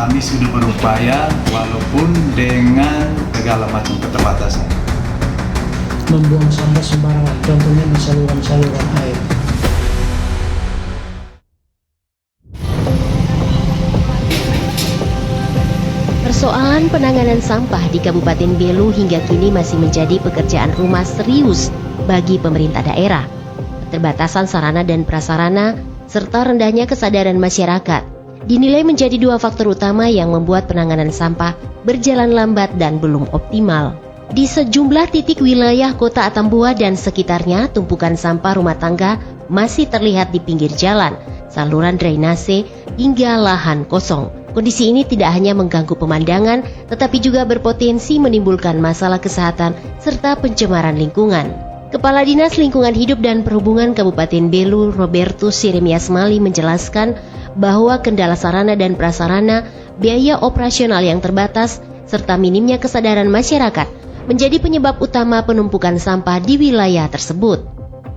kami sudah berupaya walaupun dengan segala macam keterbatasan. Membuang sampah sembarangan, contohnya di saluran-saluran air. Persoalan penanganan sampah di Kabupaten Belu hingga kini masih menjadi pekerjaan rumah serius bagi pemerintah daerah. Keterbatasan sarana dan prasarana serta rendahnya kesadaran masyarakat dinilai menjadi dua faktor utama yang membuat penanganan sampah berjalan lambat dan belum optimal. Di sejumlah titik wilayah Kota Atambua dan sekitarnya, tumpukan sampah rumah tangga masih terlihat di pinggir jalan, saluran drainase, hingga lahan kosong. Kondisi ini tidak hanya mengganggu pemandangan, tetapi juga berpotensi menimbulkan masalah kesehatan serta pencemaran lingkungan. Kepala Dinas Lingkungan Hidup dan Perhubungan Kabupaten Belu, Robertus Siremias Mali menjelaskan bahwa kendala sarana dan prasarana, biaya operasional yang terbatas, serta minimnya kesadaran masyarakat menjadi penyebab utama penumpukan sampah di wilayah tersebut.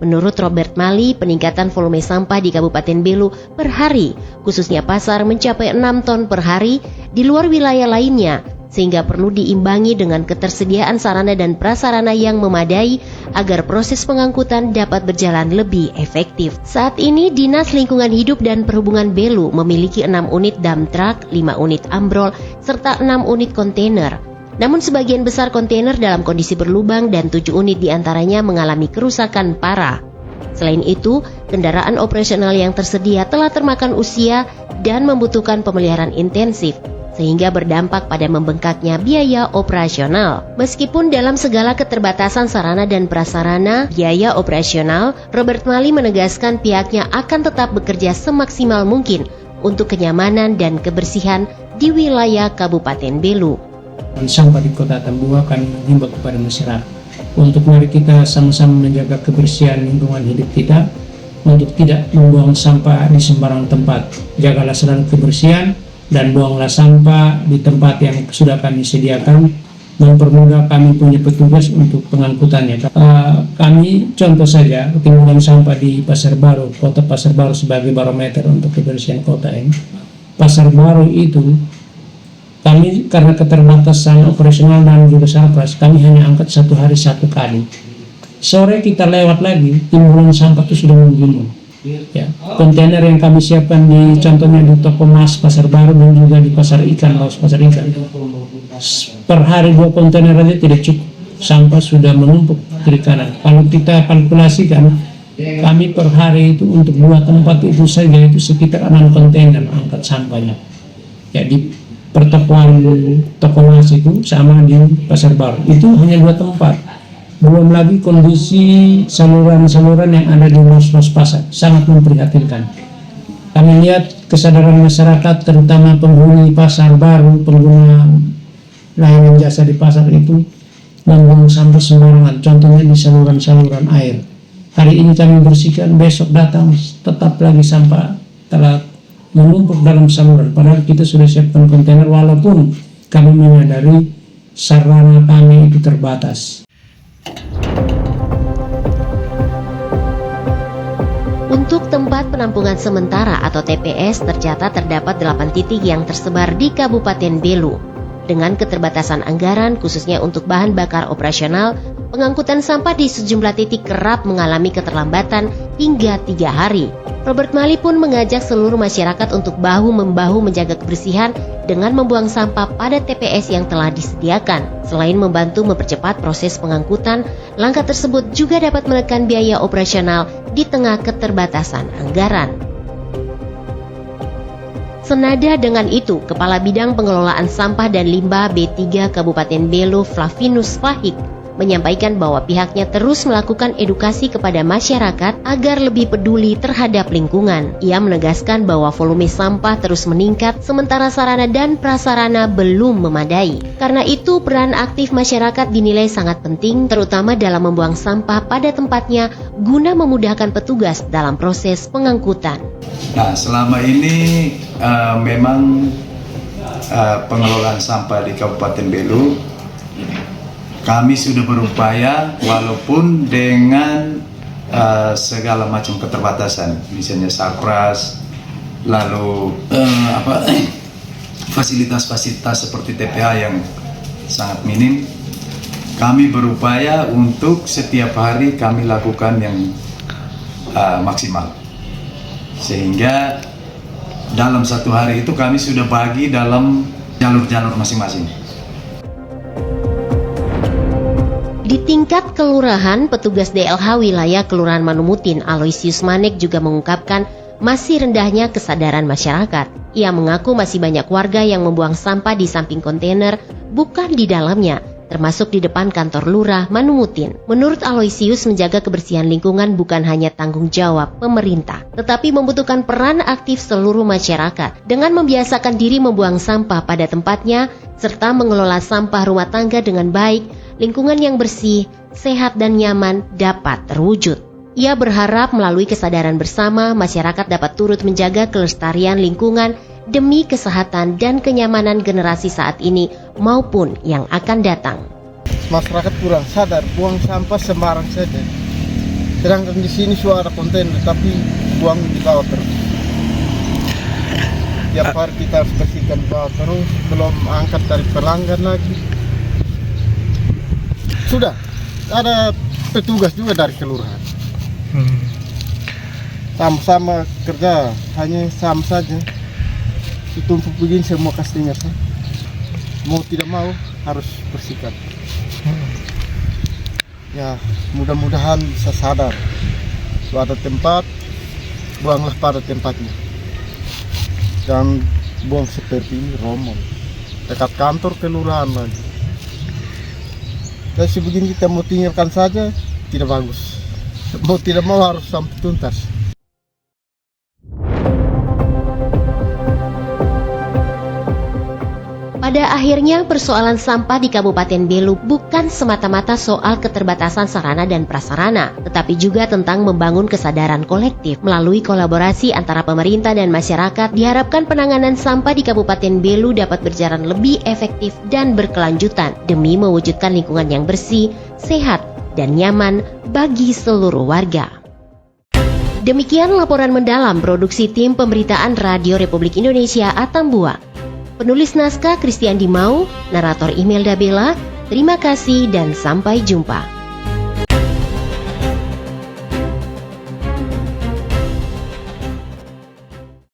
Menurut Robert Mali, peningkatan volume sampah di Kabupaten Belu per hari, khususnya pasar, mencapai 6 ton per hari di luar wilayah lainnya, sehingga perlu diimbangi dengan ketersediaan sarana dan prasarana yang memadai agar proses pengangkutan dapat berjalan lebih efektif. Saat ini, Dinas Lingkungan Hidup dan Perhubungan Belu memiliki 6 unit dump truck, 5 unit ambrol, serta 6 unit kontainer. Namun sebagian besar kontainer dalam kondisi berlubang dan 7 unit diantaranya mengalami kerusakan parah. Selain itu, kendaraan operasional yang tersedia telah termakan usia dan membutuhkan pemeliharaan intensif, sehingga berdampak pada membengkaknya biaya operasional. Meskipun dalam segala keterbatasan sarana dan prasarana, biaya operasional, Robert Mali menegaskan pihaknya akan tetap bekerja semaksimal mungkin untuk kenyamanan dan kebersihan di wilayah Kabupaten Belu. Sampah di Kota Atambua akan menghimbau kepada masyarakat untuk mari kita sama-sama menjaga kebersihan lingkungan hidup kita, untuk tidak membuang sampah di sembarang tempat. Jagalah selalu kebersihan dan buanglah sampah di tempat yang sudah kami sediakan, mempermudah kami punya petugas untuk pengangkutannya. Kami contoh saja timbunan sampah di Pasar Baru, Kota Pasar Baru sebagai barometer untuk kebersihan kota ini. Pasar Baru itu kami karena keterbatasan operasional dan juga sarpras, kami hanya angkat 1 hari 1 kali. Sore kita lewat lagi, timbunan sampah itu sudah menggunung. Ya, kontainer yang kami siapkan di contohnya di Toko Mas Pasar Baru dan juga di Pasar Ikan, Laos Pasar Ikan. Per hari 2 kontainer aja tidak cukup, sampah sudah menumpuk kiri kanan. Kalau kita kalkulasikan, kami per hari itu untuk 2 tempat itu saja itu sekitar 6 kontainer angkat sampahnya. Ya, di pertokoan Toko Mas itu sama di Pasar Baru itu hanya 2 tempat. Belum lagi kondisi saluran-saluran yang ada di los-los pasar, sangat memprihatinkan. Kami lihat kesadaran masyarakat, terutama penghuni Pasar Baru, pengguna layanan jasa di pasar itu membuang sampah sembarangan, contohnya di saluran-saluran air. Hari ini kami bersihkan, besok datang tetap lagi sampah telah menumpuk dalam saluran. Padahal kita sudah siapkan kontainer walaupun kami menyadari sarana kami itu terbatas. Untuk tempat penampungan sementara atau TPS tercatat terdapat 8 titik yang tersebar di Kabupaten Belu. Dengan keterbatasan anggaran khususnya untuk bahan bakar operasional, pengangkutan sampah di sejumlah titik kerap mengalami keterlambatan hingga 3 hari. Robert Mali pun mengajak seluruh masyarakat untuk bahu-membahu menjaga kebersihan dengan membuang sampah pada TPS yang telah disediakan. Selain membantu mempercepat proses pengangkutan, langkah tersebut juga dapat menekan biaya operasional di tengah keterbatasan anggaran. Senada dengan itu, Kepala Bidang Pengelolaan Sampah dan Limbah B3 Kabupaten Belu, Flavinus Fahik, menyampaikan bahwa pihaknya terus melakukan edukasi kepada masyarakat agar lebih peduli terhadap lingkungan. Ia menegaskan bahwa volume sampah terus meningkat sementara sarana dan prasarana belum memadai. Karena itu, peran aktif masyarakat dinilai sangat penting, terutama dalam membuang sampah pada tempatnya guna memudahkan petugas dalam proses pengangkutan. Nah, selama ini memang pengelolaan sampah di Kabupaten Belu, kami sudah berupaya walaupun dengan segala macam keterbatasan, misalnya sarpras, lalu fasilitas-fasilitas seperti TPA yang sangat minim, kami berupaya untuk setiap hari kami lakukan yang maksimal. Sehingga dalam satu hari itu kami sudah bagi dalam jalur-jalur masing-masing. Di tingkat kelurahan, petugas DLH wilayah Kelurahan Manumutin Aloysius Manek juga mengungkapkan masih rendahnya kesadaran masyarakat. Ia mengaku masih banyak warga yang membuang sampah di samping kontainer, bukan di dalamnya, termasuk di depan kantor lurah Manumutin. Menurut Aloysius, menjaga kebersihan lingkungan bukan hanya tanggung jawab pemerintah, tetapi membutuhkan peran aktif seluruh masyarakat dengan membiasakan diri membuang sampah pada tempatnya, serta mengelola sampah rumah tangga dengan baik. Lingkungan yang bersih, sehat dan nyaman dapat terwujud. Ia berharap melalui kesadaran bersama, masyarakat dapat turut menjaga kelestarian lingkungan demi kesehatan dan kenyamanan generasi saat ini maupun yang akan datang. Masyarakat kurang sadar, buang sampah sembarang saja. Sedangkan di sini suara kontainer, tapi buang di bawah terus. Tiap hari kita harus bersihkan bawah terus, belum angkat dari pelanggan lagi. Sudah, ada petugas juga dari kelurahan. Sama-sama kerja, hanya sama saja. Ditumpuk begini semua customer. Mau tidak mau harus bersihkan. Ya, mudah-mudahan bisa sadar. Kalau ada tempat, buanglah pada tempatnya. Jangan buang seperti ini, rombong. Dekat kantor kelurahan lagi. Dan sebegini kita mau tinggalkan saja, tidak bagus. Mau tidak mau harus sampai tuntas. Pada akhirnya, persoalan sampah di Kabupaten Belu bukan semata-mata soal keterbatasan sarana dan prasarana, tetapi juga tentang membangun kesadaran kolektif. Melalui kolaborasi antara pemerintah dan masyarakat, diharapkan penanganan sampah di Kabupaten Belu dapat berjalan lebih efektif dan berkelanjutan demi mewujudkan lingkungan yang bersih, sehat, dan nyaman bagi seluruh warga. Demikian laporan mendalam produksi tim pemberitaan Radio Republik Indonesia Atambua. Penulis naskah Christian Dimau, narator Imelda Bella. Terima kasih dan sampai jumpa.